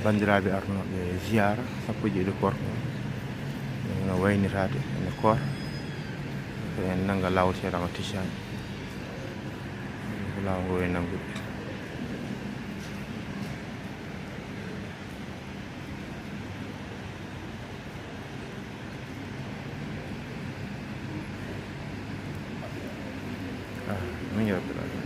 bandiraɓe arnoɓe ziyara sappo jeeɗi korko no waynirade ene koor en nanga lawol seeɗa ticcani ko lawol ngol e nangude min rabbil alamin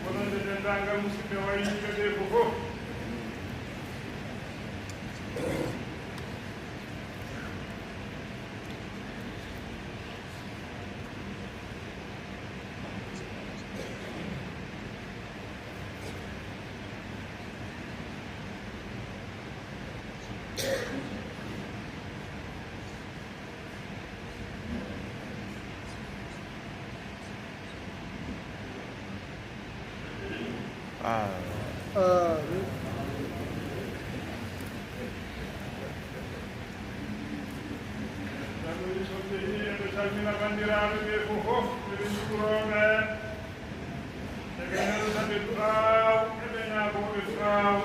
wonande dendagal musidɓe wayniɓe ɓe ko fof so tawi eɓe salmina bandiraɓe ɓe ko fof eɓe juuroɓe eɓe neltaɓe du'aw eɓe ñagoɓe du'aw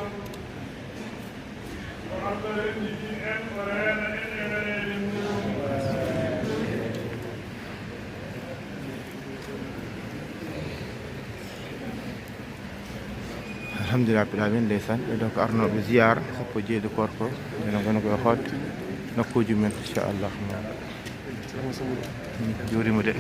o Allah renndini en o reena en e weneede muɗum alhamdulillah rabbil alamin ndeysan ɓe ɗo ko arnoɓe ziyara sappo jeeɗi korko ene gona koye hodde nokkuji men inchallah juurima de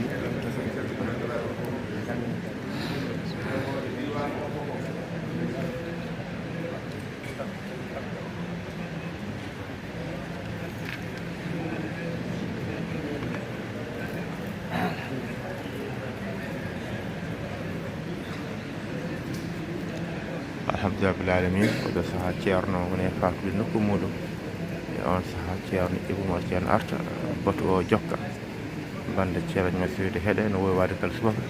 alhamdulillah rabbil alamin oɗo saaha ceerno woni e fatude nokku muɗum e on saaha ceerno ibumar ceerno arta batu o jokka bande ceerno masiwde heeɗe no wowi wade kala subaka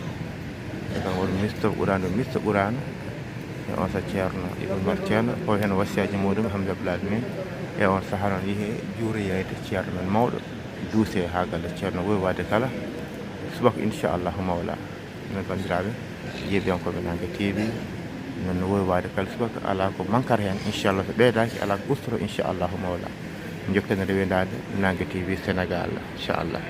e kan woni misto ɓurano misto ɓurano e on saaha ceerno ibumar ceerno o hen wasiyaji muɗum alhamdulillah rabbil alamin e on saaha noon yeehe juuroyede ceerno men mawɗo duuse ha galle ceerno wowi wade kala subaka inchallahu mawla min bandiraɓe yeebiyankoɓe Nangue TV non wowi wade kala subaka ala ko mankata hen inchallah so ɓeydaki ala ko ustoro inchallahu mawla jokkene rewendade Nangue TV Sénégal inchallah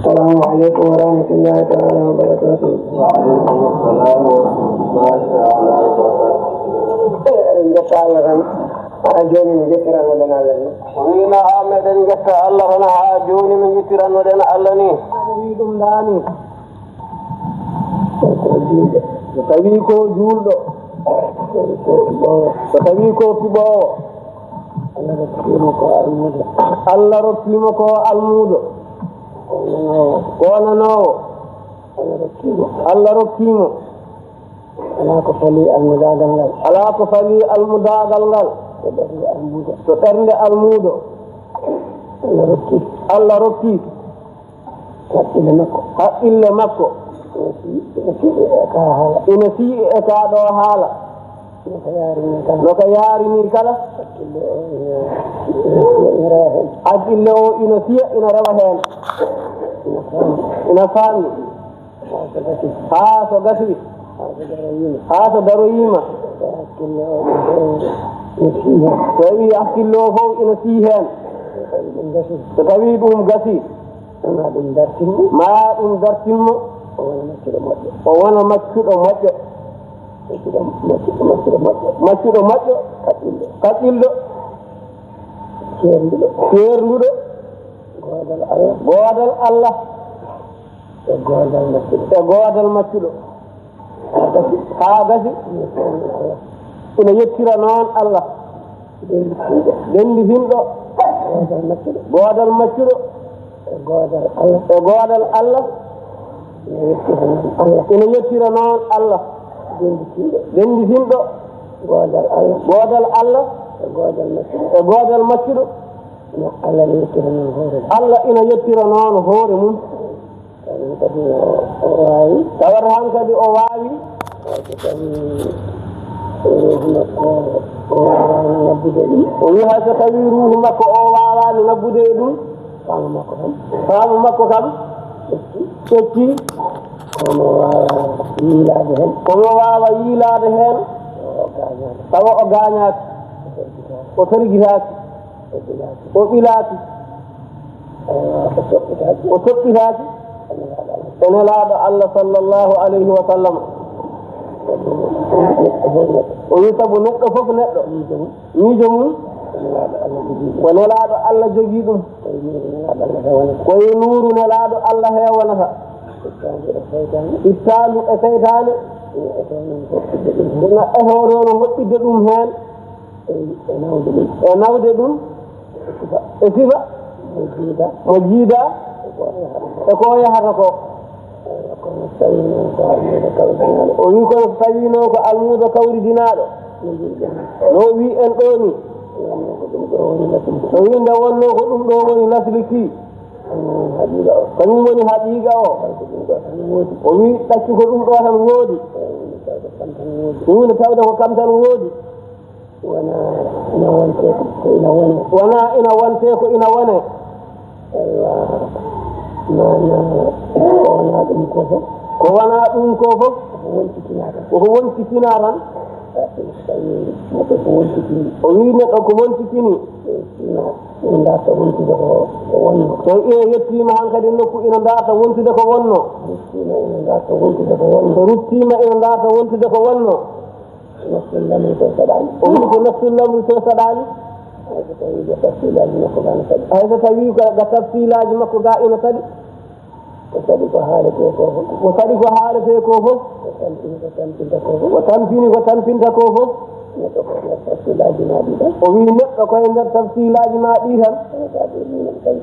السلام عليكم ورحمة الله تعالى وبركاته. وعليكم السلام ورحمة الله وبركاته. جت الله رن عجوني من جتران ودنا الله. وينا آمد جت الله رن عجوني من جتران ودنا الله ني. ويدم داني. تبيكو جولدو. تبيكو كبو. الله رتيمكو المودو. koonanoowo Allah rokkiimo alaa ko fali almudaagal ngal alaa ko fali almudaagal ngal to ɓernde almuudo Allah rokkii haqqille makko ina fii'i e kaa ɗoo haala no ko yaarinii kala haqqille o ina fiya ina rewa heen ina faami haa so gasi haa so daroyiima so wii hakkille o fof ina fii heen so tawii ɗum gasi ma ɗum dartinmo o wona maccuɗo moƴƴo maccuɗo moƴƴo kaɓɓilɗo ceernduɗo goodal Allah e goodal maccuɗo haa gasi ina yettira noon Allah denditinɗo goodal maccuɗo e goodal Allah ina yettira noon Allah denditinɗo goodal Allah e goodal maccuɗo Allah ina yettira noon hoore mum tawata han kadi o waawi o wi hay so tawi ruuhu makko o waawani ngabbude e ɗum faamu makko kam ƴetti komo waawa yiilaade heen tawa o gaañaaki o torgitaaki o ɓilaaki o toppitaaki e nelaaɗo Allah sallllahu alayhi wa sallam o wi sabu neɗɗo fof neɗɗo miijo mum ko nelaaɗo Allah jogii ɗum koye nuuru nelaaɗo Allah heewanata ittaandu e seytaane ina ehoroono hoɓɓidde ɗum heen e nawde ɗum e sifa mo jiida e ko yahata ko o wi kono so tawino ko almuudo kawridinaaɗo no wi en ɗo ni o wi nde wonno ko ɗum ɗo woni lasliki kañum woni haqiiqa o wi ɗacci ko ɗum ɗo tan woodi ɗum tawde ko kam tan woodi wona ina wonte ko ina wone ko wona ɗum ko fof koko wontitina tan o wi neɗɗo ko wontitini so yettima han kadi nokku ina darta wontude ko wonno so ruttima ina darta wontude ko wonno o wi ko nafsul lamri to saɗani hay so tawi ko ga tafsilaji makko ga ina saɗi ko saɗi ko haalete ko fof ko tampini ko tampinta ko fof o wi neɗɗo koye nder tafsilaji ma ɗi tan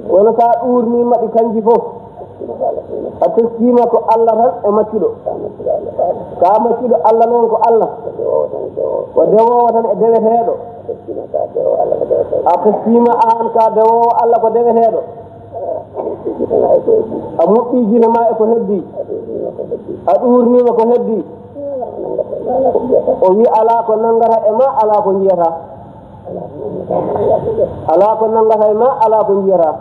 wono sa ɗurnima ɗi kanji fof a teskima ko Allah tan e maccuɗo ka maccuɗo Allah noon ko Allah ko dewowo tan e deweteɗo a teskima an ka dewowo Allah ko deweteɗo a moƴƴijine ma e ko heddi a ɗurnima ko heddi o wi ala ko nangata e ma ala ko jiyata ala ko nangata e ma ala ko jiyata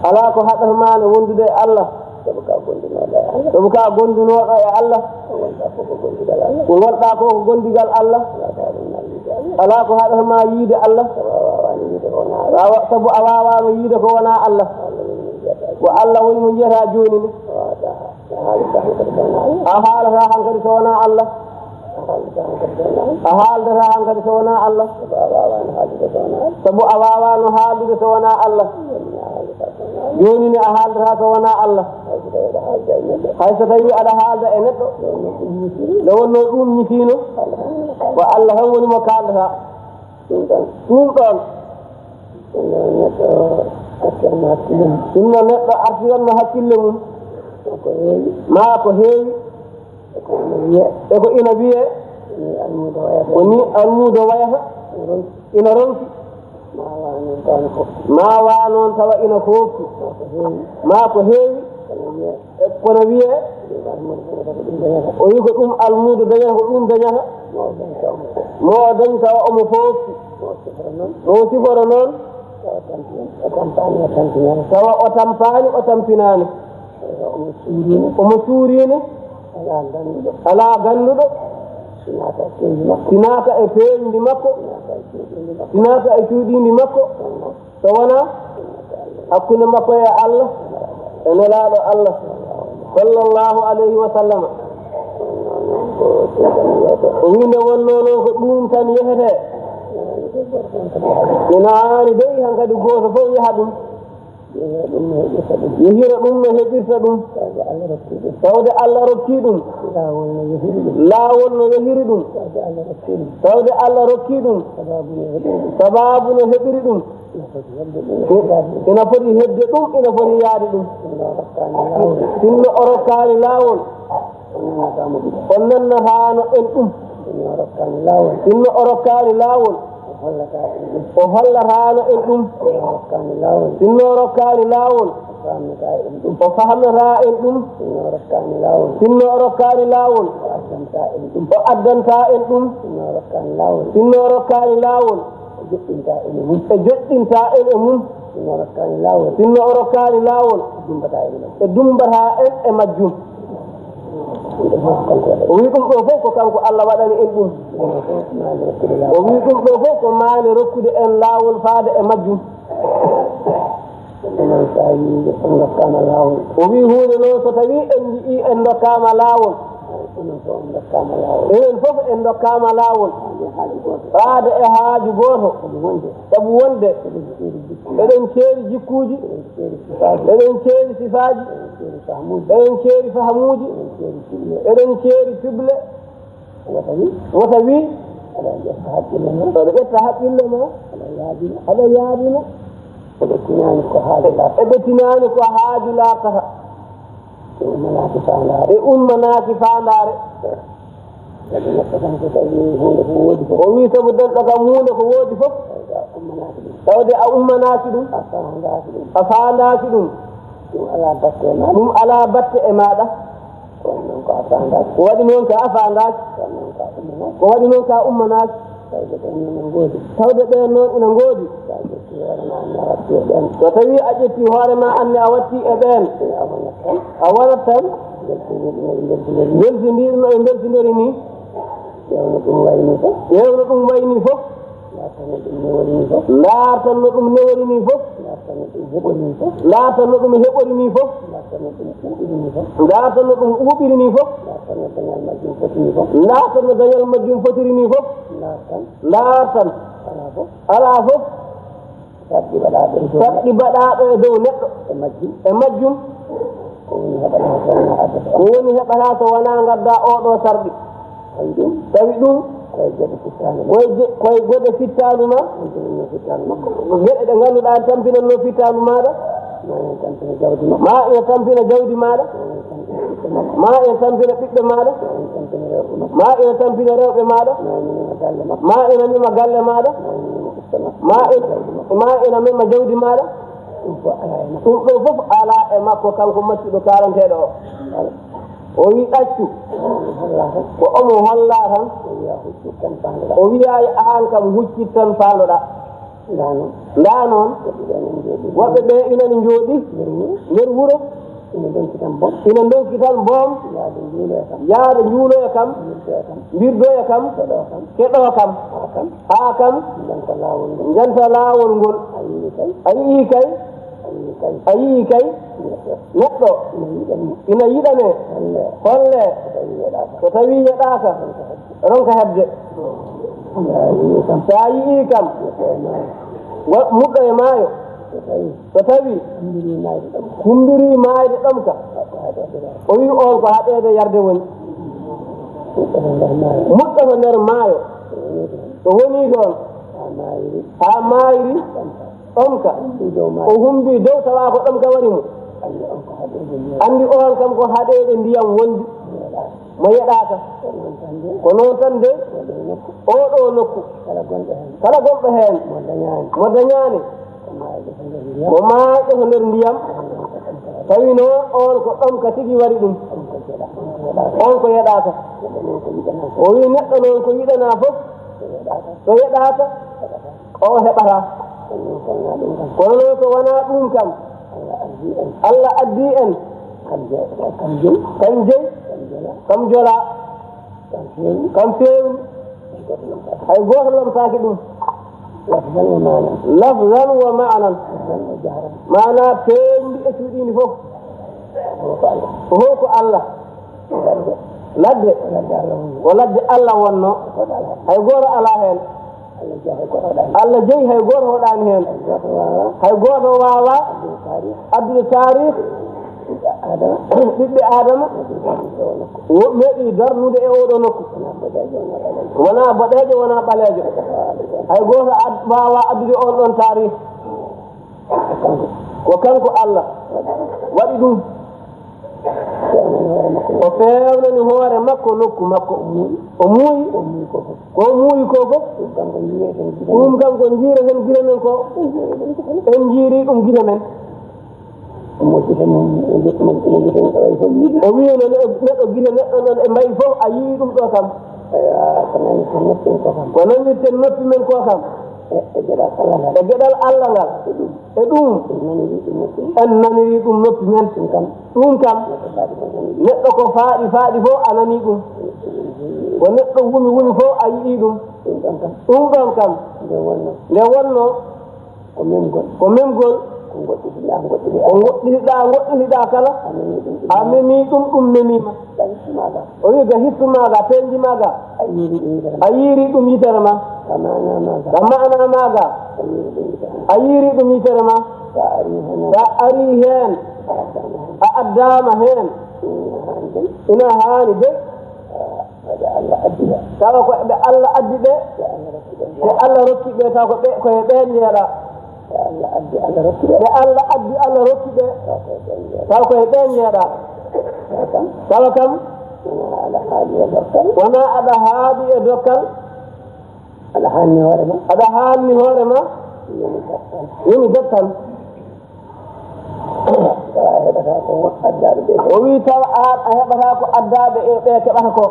ala ko haɗata ma ne wondude e Allah sabu ka gondunoɗo e Allah ko gonɗa ko ko gondigal Allah ala ko haɗata ma yiide Allah sabu a wawano yiide ko wona Allah ko Allah woni mo jiyata joni ni a haalata hankadi so wona Allah a haaldata hankadi so wona Allah sabu a wawano haaldude so wona Allah joni ni a haaldata so wona Allah hay so tawi aɗa haalda e neɗɗo nde wonno ɗum ñifino ko Allah tan woni mo kaaldata ɗum ɗon sinno neɗɗo artiranno hakkille mum ma ko heewi e ko ina wiye woni almuudo wayata ina ronki ma wa noon tawa ina foofti ma ko heewi e kono wiye o wi ko ɗum almuudo dañata ko ɗum dañata mo dañ tawa omo foofti mo siforo noon tawa o tampani o tampinani omo suurini ala ganduɗo sinaka e peeñdi makko sinaka e cuuɗindi makko so wona hakkunde makko e Allah e nelaaɗo Allah sallallahu alayhi wa sallam o wi nde wonno noon ko ɗum tan yehete ina aani doyi han kadi gooto fof yaha ɗum yehira ɗum no heɓirta ɗum tawde Allah rokki ɗum laawol no yehiri ɗum tawde Allah rokki ɗum sababu no heɓiri ɗum ina foti hedde ɗum ina foti yaade ɗum sinno o rokkaani laawol o nannataano en ɗum sinno o rokkaani laawol o hollataano en ɗum sinno o rokkaani laawol o famnataa en ɗum sinno o rokkaani laawol o addantaa en ɗum sinno o rokkaani laawol e joɗɗintaa en e mum sinno o rokkaani laawol e dumbataa en e majjum o wi ɗum ɗo fof ko kanko Allah waɗani en ɗum o wi ɗum ɗo fof ko maani rokkude en laawol faade e majjum o wi huunde noon so tawi en ji'i en dokkaama laawol enen fof en dokkaama laawol faade e haaju gooto sabu wonde eɗen ceeri jikkuuji eɗen ceeri sifaaji eɗen ceeri fahamuuji eɗen ceeri fible wota wi aɗa ƴetta haqqille ma aɗa yaadina eɓe tinaani ko haaju laatata e ummanaaki faandaare o wi sabu denɗo kam huunde ko woodi fof tawde a ummanaaki ɗum a faandaaki ɗum ɗum alaa batte e maaɗa ko waɗi noon ka a faandaaki ko waɗi noon ka ummanaaki tawde ɓeen noon ina ngoodi so tawi a ƴetti hoore ma anne a watti e ɓeen a wonat tan beltindiɗno e beltindori ni ƴewno ɗum wayni fof laartanno ɗum newori ni fof laartanno ɗum heɓori ni fof laartanno ɗum ɓuuɓiri ni fof laartanno dañal majjum fotiri ni fof laartan alaa fof saɗɗi baɗaaɗo e dow neɗɗo e majjum ko woni heɓataa so wonaa ngaddaa oɗo sarɗi tawi ɗum koye goɗe fittaandu ma geɗe ɗe ngannduɗaa tampinanno fittaandu maaɗa ma ina tampina jawdi maaɗa ma ina tampina ɓiɓɓe maaɗa ma ina tampina rewɓe maaɗa ma ina mema galle maaɗa ma ina mema jawdi maaɗa ɗum ɗo fof alaa e makko kanko maccuɗo karanteeɗo o wi ɗaccu ko omo hollaa tan o wiyaayi aan kam huccit tan faandoɗaa ndaa noon woɓɓe ɓe inani njooɗi nder wuro ina donkitan boom yaade njuuloya kam mbirdoya kam keɗoo kam haa kam janta laawol ngol a yii kay neɗɗo ina yiɗane holle so tawi yeɗaaka ronka heɓde so a yii kam muɗɗo e maayo so tawi humbiri maayde ɗom ka o wi on ko haɗeede yarde woni muɗɗo ko nder maayo so woni toon haa maayiri ɗom ka o humbi dow tawaa ko ɗom ka wari mo anndi on kam ko haɗeede ndiyam wondi mo yeɗaaka ko noon tan de oɗo nokku kala gonɗo heen mo dañaani ko maayɗo ko nder ndiyam tawi noon on ko ɗom ka tigi wari ɗum on ko yeɗaaka o wi neɗɗo noon ko yiɗanaa fof so yeɗaaka o heɓataa kono noon so wonaa ɗum kam Allah addi en kam jeyi kam jola kam feewni hay gooto lomtaaki ɗum lafzan wa ma'nan maana feewndi e cuuɗiindi fof ko ko Allah ladde ko ladde Allah wonno hay goto ala hen Allah jeeyi hay goto hoɗani hen hay goto wawa addude tarikh ɓiɓɓe adama meeɗi darnude e oɗo nokku wona boɗejo wona ɓalejo hay goto wawa addude on ɗon tarikh ko kanko Allah waɗi ɗum o fewnani hoore makko nokku makko o muuyi ko muuyi ko fof ɗum kam ko jiireten gila men ko en jiiri ɗum gila men o wiyeno neɗɗo gila neɗɗo ɗon e mbayi fof a yii ɗum ɗo kam ko nannirten noppi men ko kam e geɗal Allah ngal e ɗum en naniri ɗum noppi men ɗum kam neɗɗo ko faaɗi fof a nani ɗum ko neɗɗo wumi fof a yii ɗum ɗum ɗon kam nde wonno ko memgol ko goɗɗitiɗa kala a memi ɗum memima o wi ga hissu maga penji maga a yiiri ɗum yitere ma ga mana maga a yiiri ɗum yitere ma sa ari hen a addama hen ina hani de tawa ko ɓe Allah addi ɓe te Allah rokki ɓe taw ko ɓe koye ɓen jeeɗa ɓe Allah addi Allah rokki ɓe taw koye ɓen jeeɗa tawa kam wona aɗa haaɗi e dokkal aɗa haalni hoore ma yomi dattan o wi taw an a heɓata ko addaɓe e ɓe keɓata ko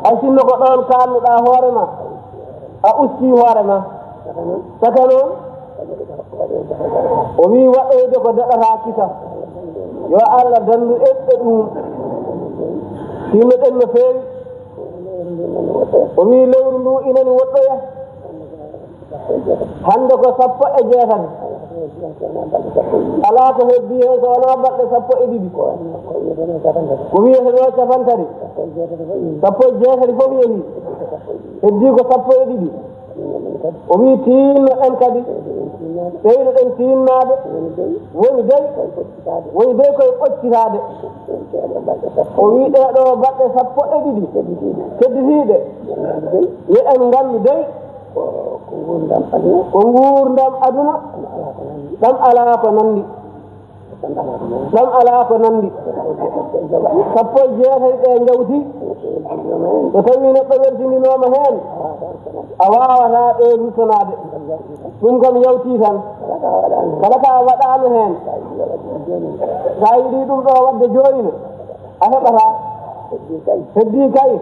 hay sinno ko ɗon kalnuɗa hoore ma a usti hoore ma saka noon o wi waɗoyde ko daɗata kisa yo Allah dandu eɓɓe ɗum tinnoɗen no feewi o wi lewru ndu inani woɗɗoya hande ko 16 ala ko heddi hen so wona balɗe 12 ko wiyeteno 50 16 fof yeehi heddi ko 12 o wi tinno en kadi ɓeyno ɗen tinnade woni dey koye ɓoccitade o wi ɗeɗo balɗe 12 kedditiɗe yo en ngandu dey ko gurdam aduna ɗam ala ko nandi ɗam ala ko nandi 16 ɓe jawti so tawi neɗɗo wertindinoma hen a wawata ɗe rusanade ɗum kam yawti tan kala ka waɗano hen sa yiɗi ɗum ɗo wadde joni a heɓata heddi kay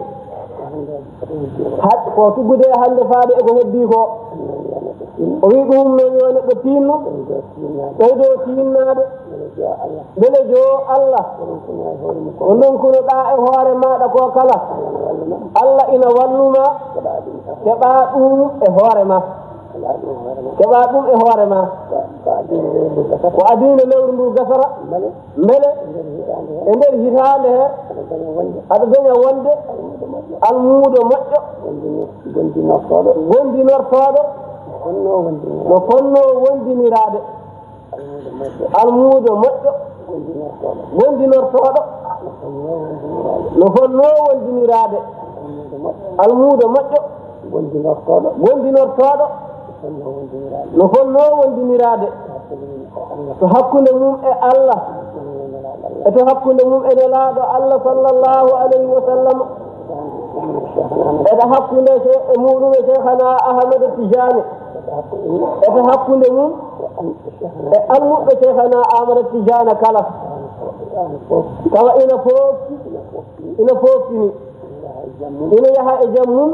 ko tuggude hande faade eko heddi ko o wi ɗum noon yo neɗɗo tinno ɓeydo tinnade beele jo Allah ko donkunoɗa e hoore maɗa ko kala Allah ina walluma keɓa ɗum e hoore ma ko adino lewru ndu gasara beele e nder hitande he aɗa daña wonde almuudo moƴƴo gondinortoɗo no fonno wondinirade almuudo moƴƴo gondinortoɗo no fonno wondinirade almuudo moƴƴo gondinortoɗo no fonno wondinirade to hakkunde mum e Allah e to hakkunde mum e nelaɗo Allah sallallahu alayhi wa sallam e to hakkunde e muɗum e Cheikhana Ahmad Tijani e to hakkunde mum e almuɓe Cheikhana Ahmad Tijani kala tawa ina foftini ina yaha e jam mum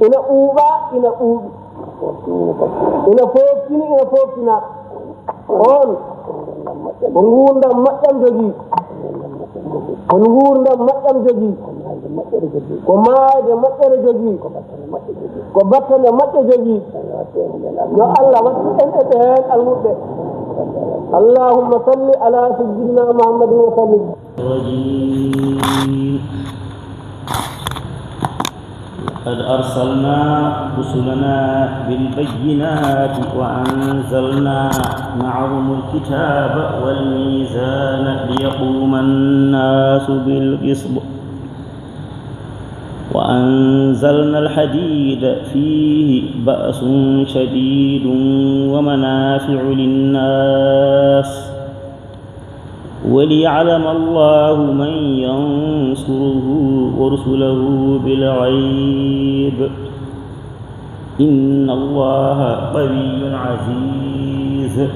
ina ɓuuɓa ina ɓuuɓi ina foftina on ko gurdam moƴƴam jogii ko maayde moƴƴere jogii ko battane moƴƴe jogii yo Allah waɗi en e ɓeen almuɓɓe allahumma salli ala sayyidina muhammadin wa sallim الرجيم قد أرسلنا رسلنا بالبينات وأنزلنا معهم الكتاب والميزان ليقوم الناس بالقسط وأنزلنا الحديد فيه بأس شديد ومنافع للناس وليعلم الله من ينصره ورسله بالغيب إن الله قوي عزيز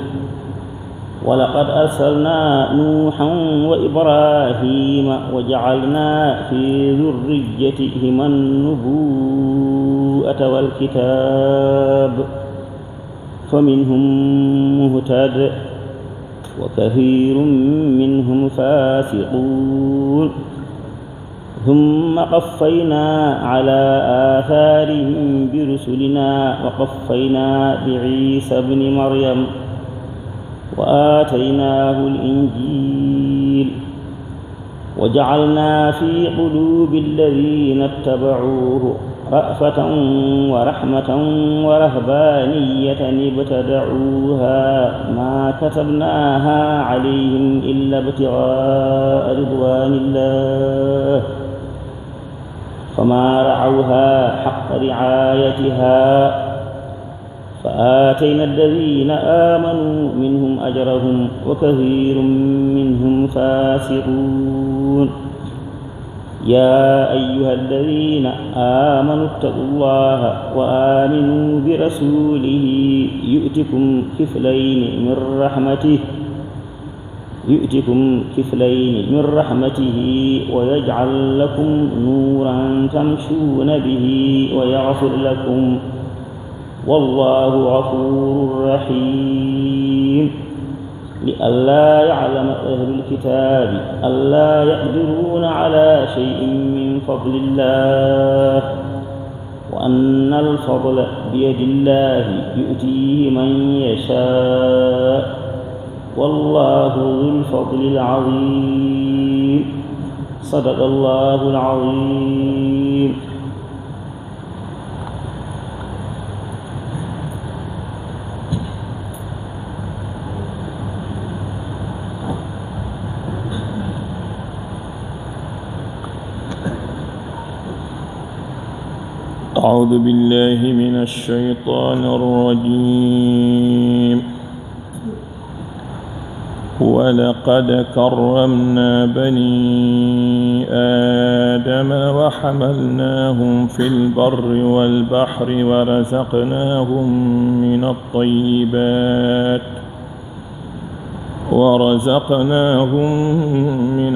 ولقد أرسلنا نوحا وإبراهيم وجعلنا في ذريتهما النبوءة والكتاب فمنهم مهتد وكثير منهم فاسقون ثم قفينا على آثارهم برسلنا وقفينا بعيسى ابن مريم وآتيناه الإنجيل وجعلنا في قلوب الذين اتبعوه رأفة ورحمة ورهبانية ابتدعوها ما كتبناها عليهم إلا ابتغاء رضوان الله فما رعوها حق رعايتها فآتينا الذين آمنوا منهم أجرهم وكثير منهم فاسقون يا أيها الذين آمنوا اتقوا الله وآمنوا برسوله يؤتكم كفلين من رحمته ويجعل لكم نورا تمشون به ويغفر لكم والله غفور رحيم لئلا يعلم أهل الكتاب ألا يقدرون على شيء من فضل الله وأن الفضل بيد الله يؤتيه من يشاء والله ذو الفضل العظيم صدق الله العظيم. أعوذ بالله من الشيطان الرجيم ولقد كرمنا بني آدم وحملناهم في البر والبحر ورزقناهم من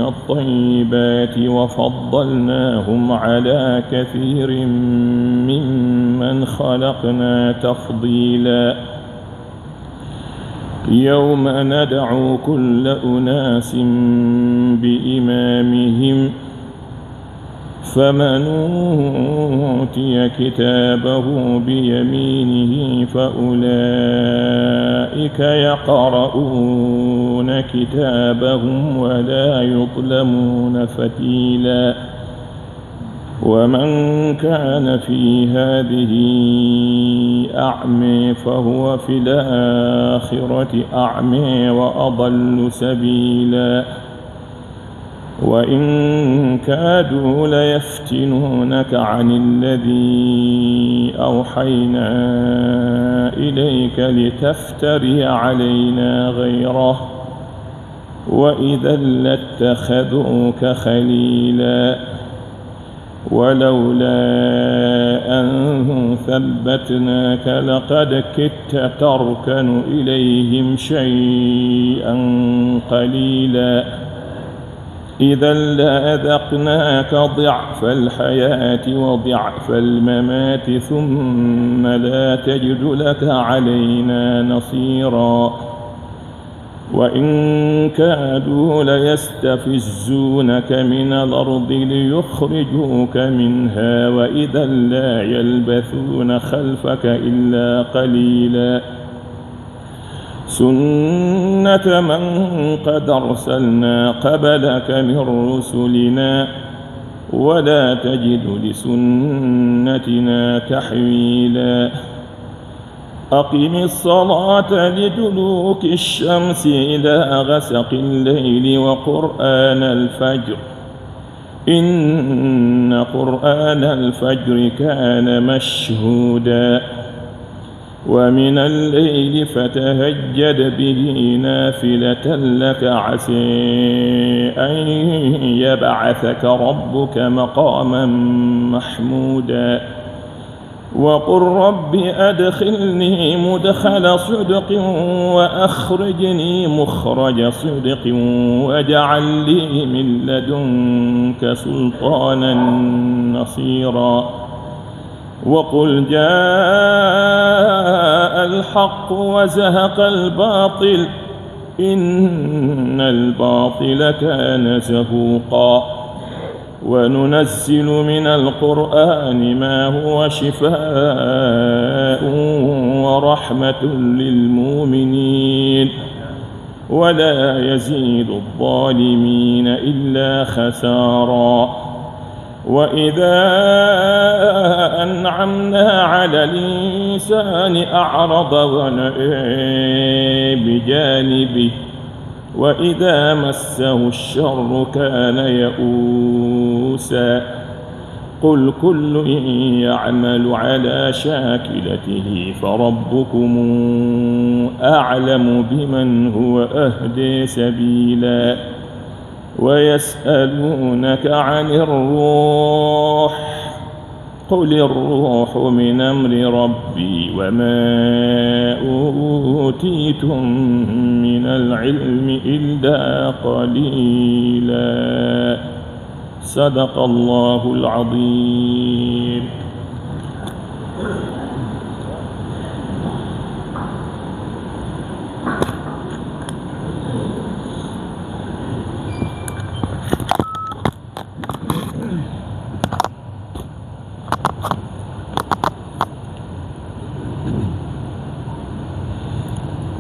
الطيبات وفضلناهم على كثير ممن خلقنا تفضيلا يوم ندعو كل أناس بإمامهم فمن أوتي كتابه بيمينه فأولئك يقرؤون كتابهم ولا يظلمون فتيلا ومن كان في هذه أعمى فهو في الآخرة أعمى وأضل سبيلا وإن كادوا ليفتنونك عن الذي أوحينا إليك لتفتري علينا غيره وإذا لاتخذوك خليلا ولولا أن ثبتناك لقد كدت تركن إليهم شيئا قليلا إذا لأذقناك ضعف الحياة وضعف الممات ثم لا تجد لك علينا نصيرا وإن كادوا ليستفزونك من الأرض ليخرجوك منها وإذا لا يلبثون خلفك إلا قليلا سنة من قد أرسلنا قبلك من رسلنا ولا تجد لسنتنا تحويلا أقم الصلاة لدلوك الشمس إلى غسق الليل وقرآن الفجر إن قرآن الفجر كان مشهودا ومن الليل فتهجد به نافلة لك عسى أن يبعثك ربك مقاما محمودا وقل رب أدخلني مدخل صدق وأخرجني مخرج صدق واجعل لي من لدنك سلطانا نصيرا وقل جاء الحق وزهق الباطل إن الباطل كان زهوقا وننزل من القرآن ما هو شفاء ورحمة للمؤمنين ولا يزيد الظالمين إلا خسارا وإذا أنعمنا على الإنسان أعرض ونأى بجانبه وإذا مسه الشر كان يئوسا قل كل يعمل على شاكلته فربكم أعلم بمن هو أهدي سبيلا ويسألونك عن الروح قل الروح من أمر ربي وما أوتيتم من العلم إلا قليلا صدق الله العظيم.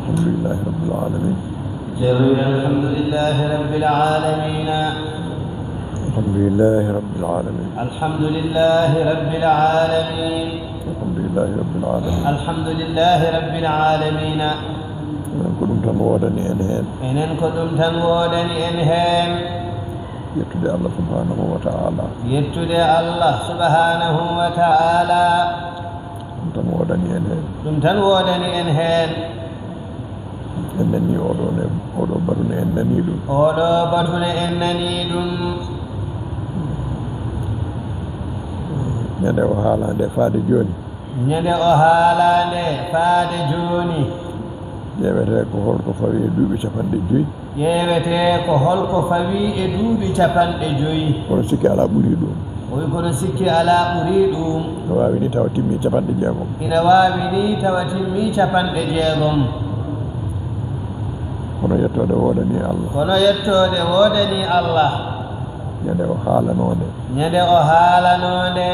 الحمد لله رب العالمين الحمد لله رب العالمين الحمد لله رب العالمين الحمد لله رب العالمين الحمد لله رب العالمين كلهم تنودني انهين إنن كلهم تنودني انهين يتدى الله سبحانه وتعالى يتدى الله سبحانه وتعالى تنودني انهين كلهم تنودني انهين إنني أولو برون إنني دون أولو برون إنني دون ñande o haalande faade jooni ñande o haalande faade jooni ƴeewete ko holko fawi e duuɓi capanɗe joyi ƴeewete ko holko fawi e duuɓi capanɗe joyi kono sikki alaa ɓurii ɗum oyi kono sikki alaa ɓurii ɗum no waawi ni tawa timmii capanɗe jeegom ina waawi ni tawa timmii capanɗe jeegom kono yettode woodani Allah kono yettode woodani Allah ñande o haalanode ñande o haalanode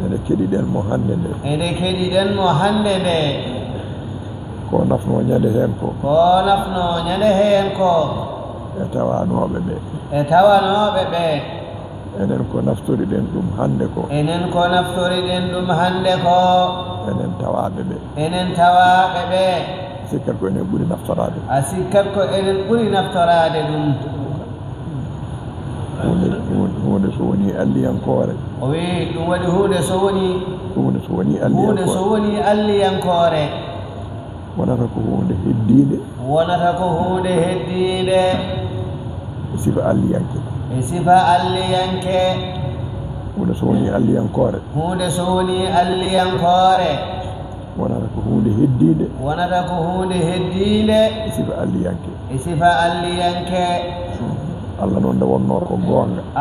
ene keɗiɗen mo hannde nde ene keɗiɗen mo hannde nde ko nafno ñande heen ko nafno ñande heen ko e tawanooɓe ɓe e tawanooɓe ɓe enen ko naftoriɗen ɗum hannde ko enen ko naftoriɗen ɗum hannde ko enen tawaaɓe ɓe enen tawaaɓe ɓe sikkat ko enen ɓuri naftorade a sikkat ko enen ɓuri naftorade ɗum hunde so woni alliyankore o wi ɗum waɗi hunde so woni hunde so woni alliyankore wonata ko hunde heddiinde wonata ko hunde heddiinde e sifa alliyanke hunde so woni alliyankore wonata ko hunde heddiinde e sifa alliyanke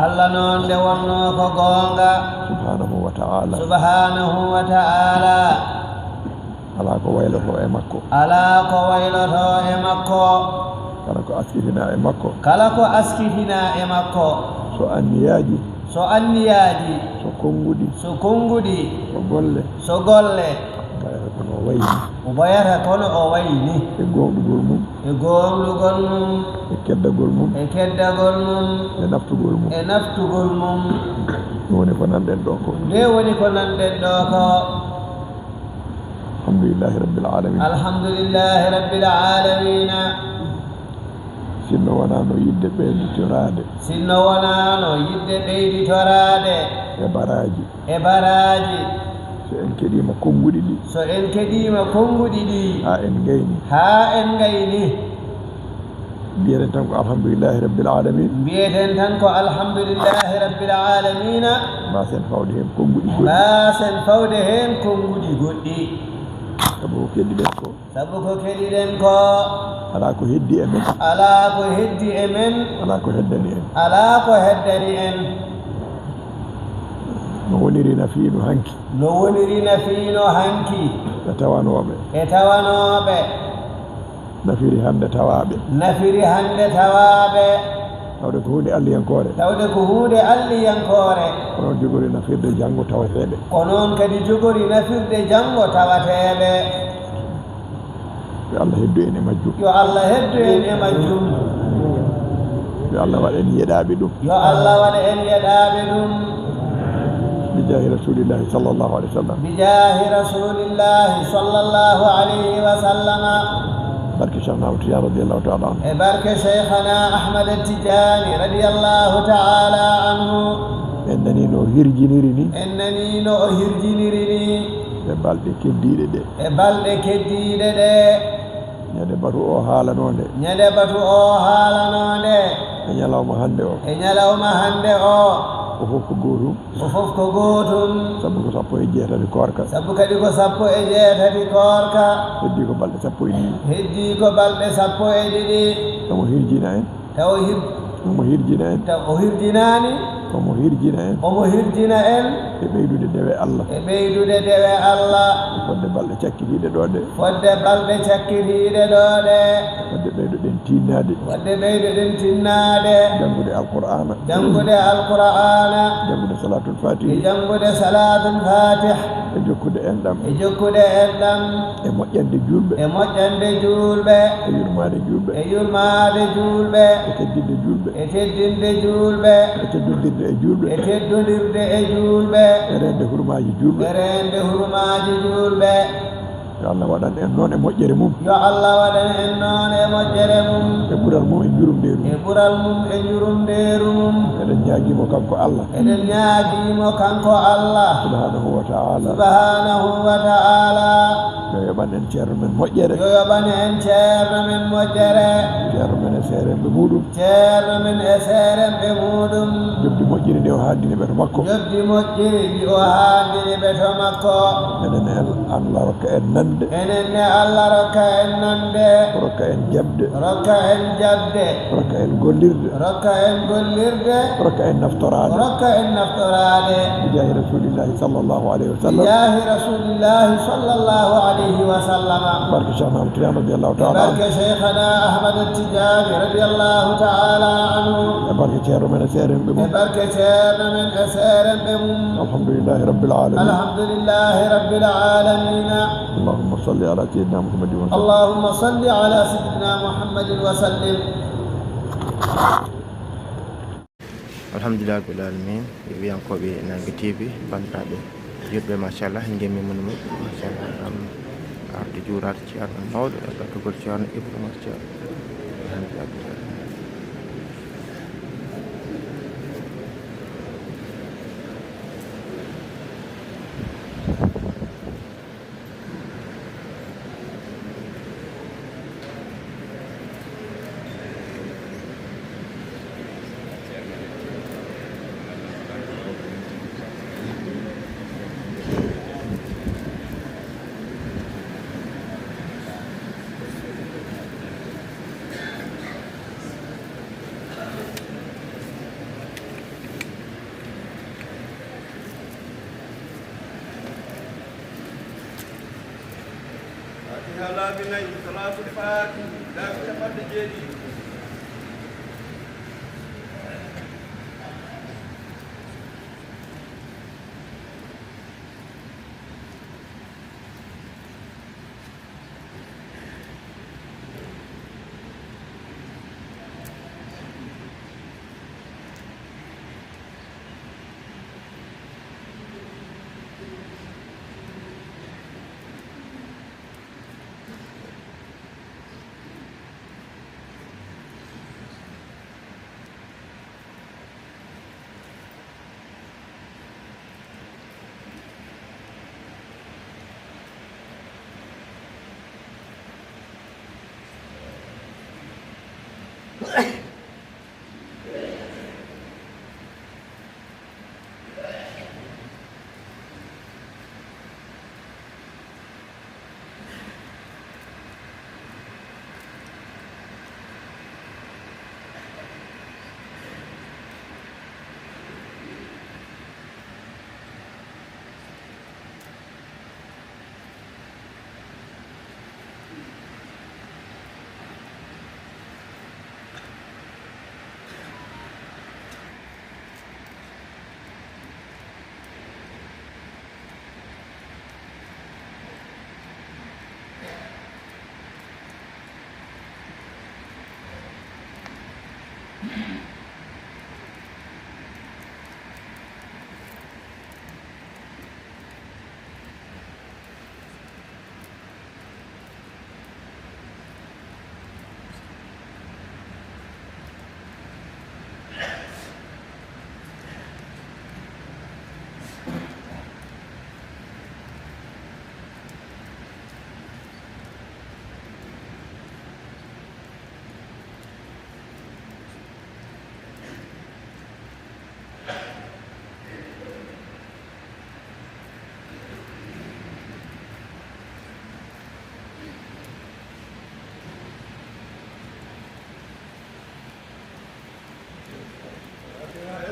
Allah noon nde wonno ko goonga subhanahu wa ta'ala alaa ko wayloto e makko kala ko askitina e makko so anniyaaji so konngudi so golle gayata ko kono o wayni o ɓoyata kono o wayni e gonɗugol mum e gonɗugol mum e keddagol mum e keddagol mum e naftugol mum e naftugol mum ɗum woni ko nanɗen ɗo ko nde woni ko nanɗen ɗo ko alhamdulillahi rabbil alamin alhamdulillahi rabbil alamina sinno wonano yidde ɓeyditorade sinno wonano yidde ɓeyditorade e baraji so en keɗima konnguɗi ɗi so en keɗima konnguɗi ɗi ha en gayni mbiyeten tan ko alhamdulillahi rabbil alamin mbiyeten tan ko alhamdulillahi rabbil alamina mbasen fawde hen konnguɗi goɗɗi mbasen fawde hen konnguɗi goɗɗi sabu ko keɗiɗen ko ala ko heddi e men ala ko heddi e men ala ko heddani en ala ko heddani en no woniri nafiino hanki e tawanoɓe nafiri hande tawaɓe tawde ko hunde alliyankore onon jogori nafirde janggo tawateɓe onon kadi jogori nafirde janggo tawateɓe yo Allah heddu en e majjum yo Allah waɗa en yeɗaɓe ɗum bijahi rasulillahi sallallahu alaihi wasallam barke Cheikhna Ahmad Tidiane radiyallahu ta'ala anhu e barke Cheikhna Ahmad Tidiane radiyallahu ta'ala anhu en nani no hirjiniri ni e balɗe keddiɗe ɗe ñande batu o haalanode e ñalawma hande o o fof ko gotum sabu ko sappo e jeetati korka heddi ko balɗe sappo e ɗiɗi omo hirjina en e ɓeydude dewe Allah fodde balɗe cakkitiɗe ɗo ɗe fodde ɓeydoɗen tinnade janngude alqur'ana janngude salatul fatih e jokkude enɗam e moƴƴande julɓe e yurmade julɓe e teddinde julɓe e teddodirde e julɓe e rende hurmaji julɓe yo Allah waɗan en noon e moƴƴere mum e ɓural mum e jurumderu mum eɗen ñaaguimo kanko Allah subhanahu wa ta'ala yo yoɓan en ceerno men moƴƴere ceerno men e seeremɓe muɗum jobdi moƴƴiri ndi o haaldini ɓe to makko enen Allah rokka en nande rokka en jabde rokka en gollirde rokka en naftorade bijahi rasulillahi sallallahu alaihi wasallam barke Cheikhna Ahmad Tidiane radiyallahu ta'ala anhu e barke ceerno men e seeremɓe mum alhamdulillahi rabbil alamin اللهم صل على سيدنا محمد وسلم alhamdulillah rabbil alamin wiyankoɓe Nangue TV bandiraɓe jutɓe machallah gemmi mon mum machallah arde juurade ceerno mawɗo e gatugol ceerno Ibrahima Ceerno alhamdulillah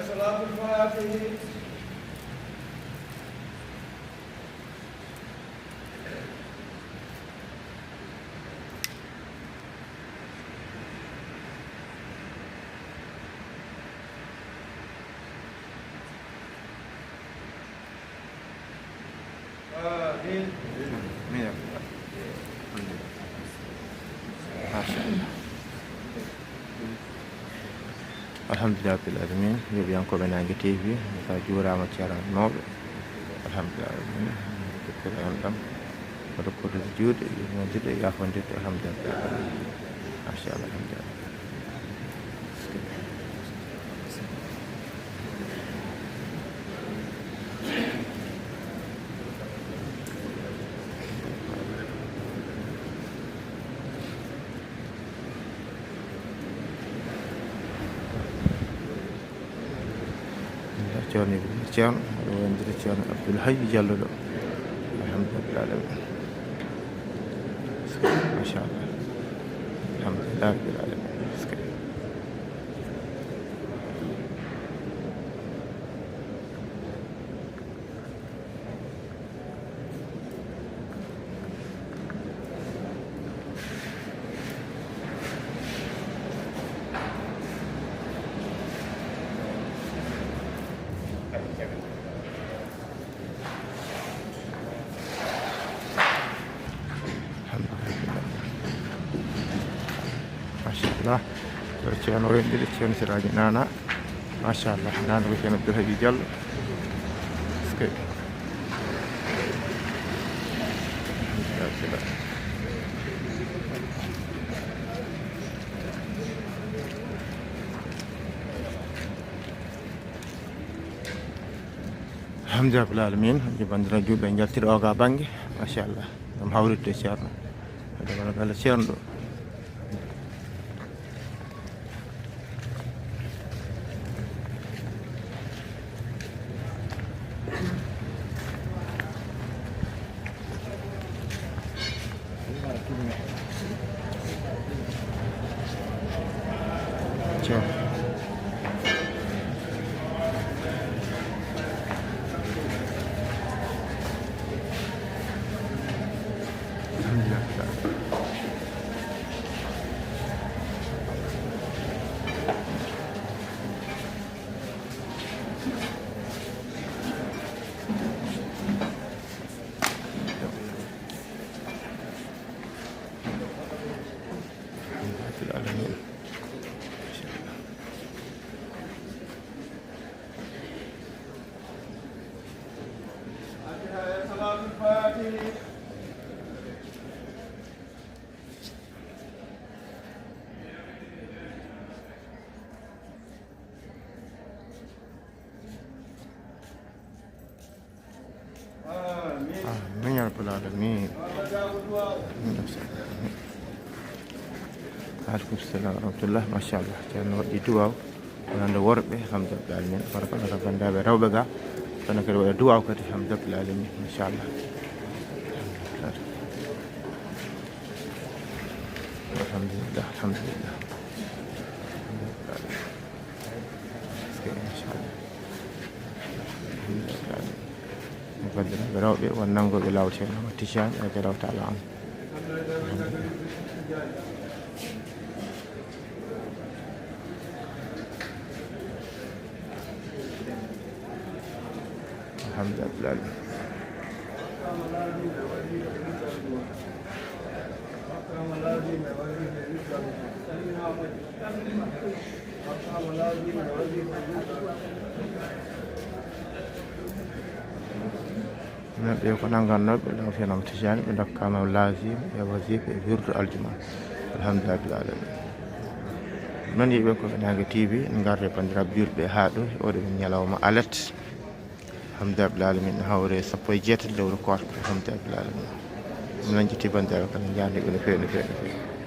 صلاة الفاتحة. آمين. alhamdulillah rabbil alamin yeɓiyankoɓe Nangue TV sa juurama ceeranoɓe alhamdulillah alamin kettore on ɗam oɗo potude juuɗe nodirɗe yafondirde alhamdulillah machallah alhamdulillah ceerno Ibrahima ceerno aɗa wondiri ceerno Abdoul Hayy Diallo ɗo alhamdulillah alamin machallah alhamdulillah rabbil alamin machallah ceerno wendiri ceerno Siraji Nana machallah nana ko ceerno Abdoul Hayy Diallo alhamdulillah rabbil alamin bandira juuɓe jaltiri oga banggue machallah ɗum hawridde ceerno ade wona galla ceerno ɗo آمين يا رب العالمين. aleykum salam wa rahmatullah machallah ceerno waɗi duwaw wonande worɓe alhamdulillah alamin kono kala ko bandaɓe rewɓe ga kono kadi waɗa duwaw kadi alhamdulillah alamin machallah alhamdulillah alhamdulillah bandiraɓe rewɓe won nanngoɓe lawol ceerno Ahmad Tidiane radiallahu taala an alhamdulillah ɓe ko nanngannoɓe law ceerno Ahmad Tidiane ɓe dokkama lasim e wasifa e wirdu aljuma alhamdulillah bil alamin noon yiiɓe ko Nanga TV en garde bandiraɓe julɓe ha ɗo oɗo min ñalawma alet alhamdulillah bil alamin hawre 16 lewru koota alhamdulillah bil alamin min jetti bandiraɓe kala jarniɓe no fewi no fewi no fewi